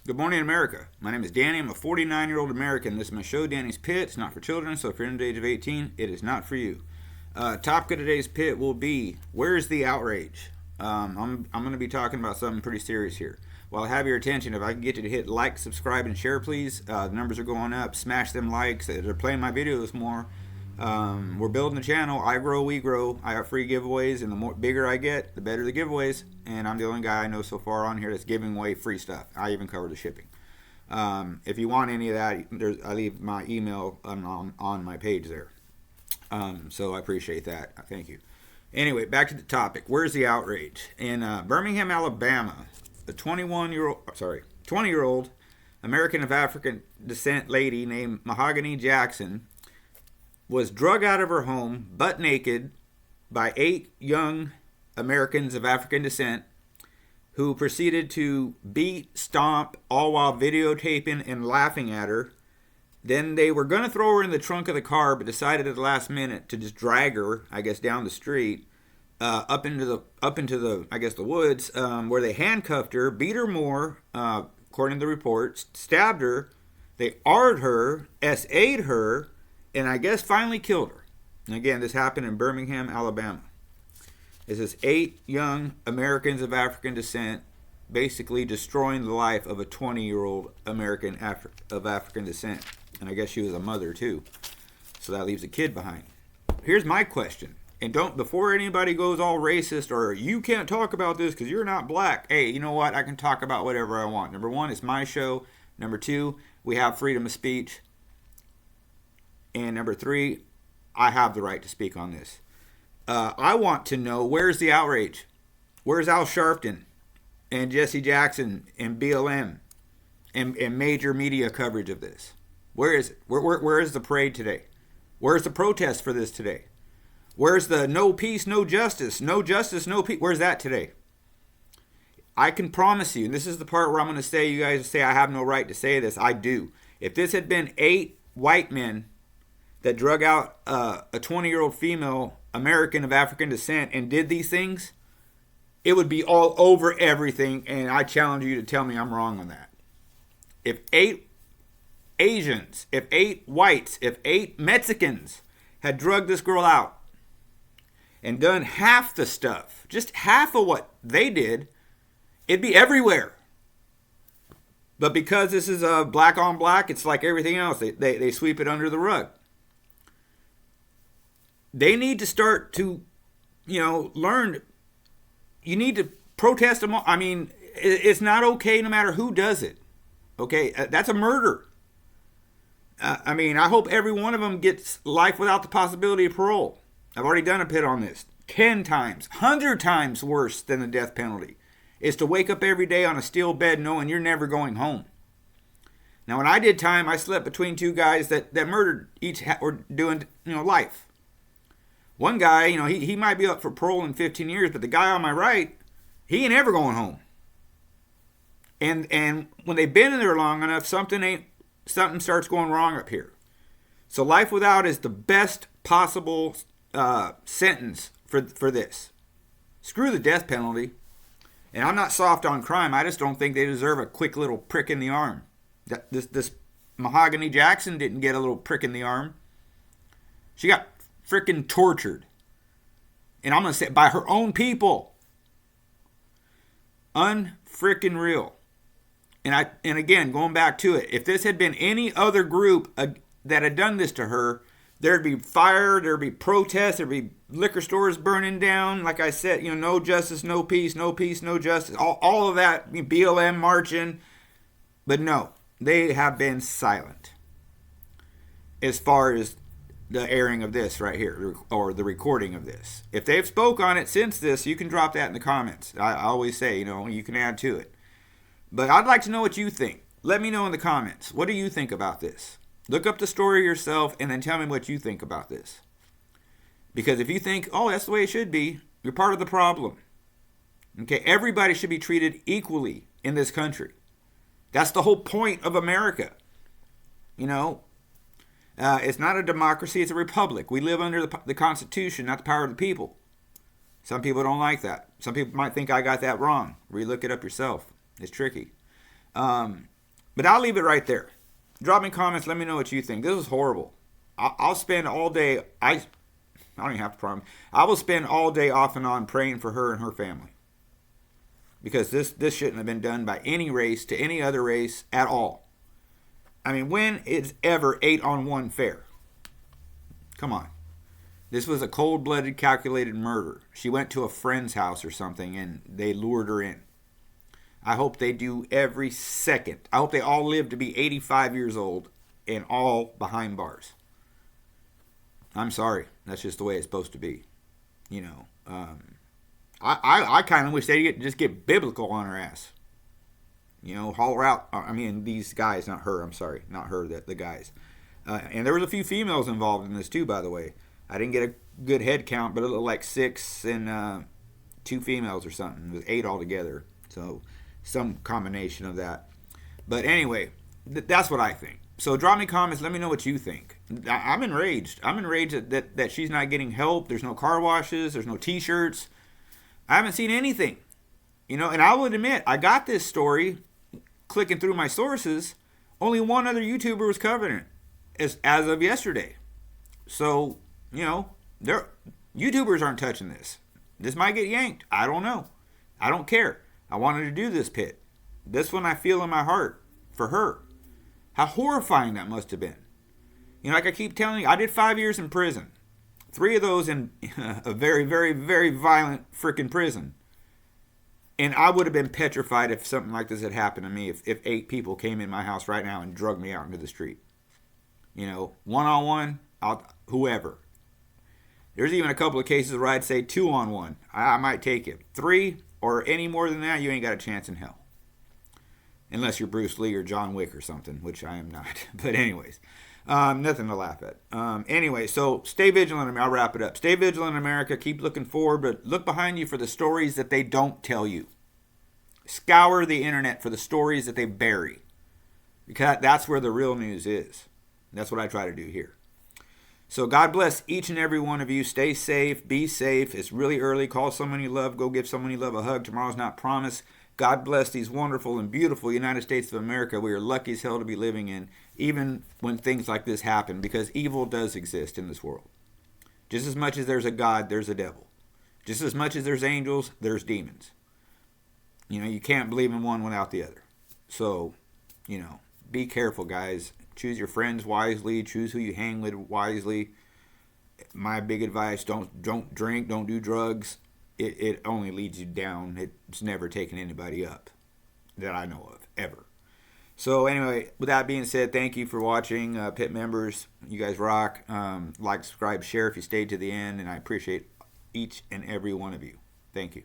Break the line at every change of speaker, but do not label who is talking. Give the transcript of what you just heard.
Good morning, America. My name is Danny. I'm a 49-year-old American. This is my show, Danny's Pit. It's not for children, so if you're under the age of 18, it is not for you. Topic of today's pit will be, where's the outrage? I'm going to be talking about something pretty serious here. While I have your attention, if I can get you to hit like, subscribe, and share, please. The numbers are going up. Smash them likes. They're playing my videos more. We're building the channel. I grow, we grow. I have free giveaways, and the bigger I get, the better the giveaways. And I'm the only guy I know so far on here that's giving away free stuff. I even cover the shipping. If you want any of that, I leave my email on my page there. So I appreciate that. Thank you. Anyway, back to the topic. Where's the outrage? In Birmingham, Alabama, a 20-year-old American of African descent lady named Mahogany Jackson was drug out of her home butt naked by 8 young Americans of African descent who proceeded to beat, stomp, all while videotaping and laughing at her. Then they were going to throw her in the trunk of the car, but decided at the last minute to just drag her, I guess, down the street, up into the I guess the woods, where they handcuffed her, beat her more, according to the reports, stabbed her, they R'd her, SA'd her, and I guess finally killed her. And again, this happened in Birmingham, Alabama. This is 8 young Americans of African descent basically destroying the life of a 20-year-old American of African descent. And I guess she was a mother too. So that leaves a kid behind. Here's my question. And before anybody goes all racist or you can't talk about this because you're not black. Hey, you know what? I can talk about whatever I want. Number 1, it's my show. Number 2, we have freedom of speech. And number 3, I have the right to speak on this. I want to know, where's the outrage? Where's Al Sharpton and Jesse Jackson and BLM and major media coverage of this? Where is it? Where is the parade today? Where's the protest for this today? Where's the no peace, no justice, no justice, no peace? Where's that today? I can promise you, and this is the part where I'm going to say, you guys say I have no right to say this. I do. If this had been 8 white men that drug out a 20-year-old female American of African descent and did these things, it would be all over everything, and I challenge you to tell me I'm wrong on that. If 8 Asians, if 8 whites, if 8 Mexicans had drugged this girl out and done half the stuff, just half of what they did, it'd be everywhere. But because this is a black on black, it's like everything else. They sweep it under the rug. They need to start to, learn. You need to protest them. I mean, it's not okay no matter who does it. Okay, that's a murder. I hope every one of them gets life without the possibility of parole. I've already done a pit on this. 10 times, 100 times worse than the death penalty is to wake up every day on a steel bed knowing you're never going home. Now, when I did time, I slept between 2 guys that murdered were doing, life. One guy, he might be up for parole in 15 years, but the guy on my right, he ain't ever going home. And when they've been in there long enough, something starts going wrong up here. So life without is the best possible sentence for this. Screw the death penalty. And I'm not soft on crime. I just don't think they deserve a quick little prick in the arm. This Mahogany Jackson didn't get a little prick in the arm. She got freaking tortured. And I'm going to say by her own people. Unfreaking real. And again, going back to it, if this had been any other group that had done this to her, there'd be fire, there'd be protests, there'd be liquor stores burning down. Like I said, no justice, no peace, no peace, no justice. All of that, BLM marching. But no, they have been silent as far as the airing of this right here, or the recording of this. If they've spoke on it since this, you can drop that in the comments. I always say, you can add to it. But I'd like to know what you think. Let me know in the comments. What do you think about this? Look up the story yourself and then tell me what you think about this. Because if you think, oh, that's the way it should be, you're part of the problem. Okay, everybody should be treated equally in this country. That's the whole point of America. It's not a democracy, it's a republic. We live under the Constitution, not the power of the people. Some people don't like that. Some people might think I got that wrong. Relook it up yourself. It's tricky. But I'll leave it right there. Drop me comments. Let me know what you think. This was horrible. I'll spend all day. I don't even have a problem. I will spend all day off and on praying for her and her family. Because this shouldn't have been done by any race to any other race at all. I mean, when is ever 8-on-1 fair? Come on. This was a cold-blooded, calculated murder. She went to a friend's house or something, and they lured her in. I hope they do every second. I hope they all live to be 85 years old and all behind bars. I'm sorry. That's just the way it's supposed to be. You know, I kind of wish they'd just get biblical on her ass. You know, haul her out. I mean, these guys, not her. I'm sorry. Not her, the guys. And there was a few females involved in this too, by the way. I didn't get a good head count, but it looked like 6 and 2 females or something. It was 8 altogether. So some combination of that. But anyway, that's what I think. So drop me comments. Let me know what you think. I'm enraged. I'm enraged that she's not getting help. There's no car washes. There's no T-shirts. I haven't seen anything. You know, and I will admit, I got this story clicking through my sources. Only one other YouTuber was covering it as of yesterday. So, you know, YouTubers aren't touching this. This might get yanked. I don't know. I don't care. I wanted to do this pit. This one I feel in my heart for her. How horrifying that must have been. You know, like I keep telling you, I did 5 years in prison. 3 of those in a very, very, very violent freaking prison. And I would have been petrified if something like this had happened to me, if 8 people came in my house right now and drugged me out into the street. You know, one-on-one, whoever. There's even a couple of cases where I'd say 2-on-1. I might take it. 3 or any more than that, you ain't got a chance in hell. Unless you're Bruce Lee or John Wick or something, which I am not. But anyways, nothing to laugh at. Anyway, so stay vigilant. I'll wrap it up. Stay vigilant, America. Keep looking forward, but look behind you for the stories that they don't tell you. Scour the internet for the stories that they bury. Because that's where the real news is. That's what I try to do here. So God bless each and every one of you. Stay safe. Be safe. It's really early. Call someone you love. Go give someone you love a hug. Tomorrow's not promised. God bless these wonderful and beautiful United States of America we are lucky as hell to be living in, even when things like this happen, because evil does exist in this world. Just as much as there's a God, there's a devil. Just as much as there's angels, there's demons. You know, you can't believe in one without the other. So, you know, be careful, guys. Choose your friends wisely. Choose who you hang with wisely. My big advice, don't drink, don't do drugs. It only leads you down. It's never taken anybody up that I know of, ever. So anyway, with that being said, thank you for watching. Pit members, you guys rock. Like, subscribe, share if you stayed to the end, and I appreciate each and every one of you. Thank you.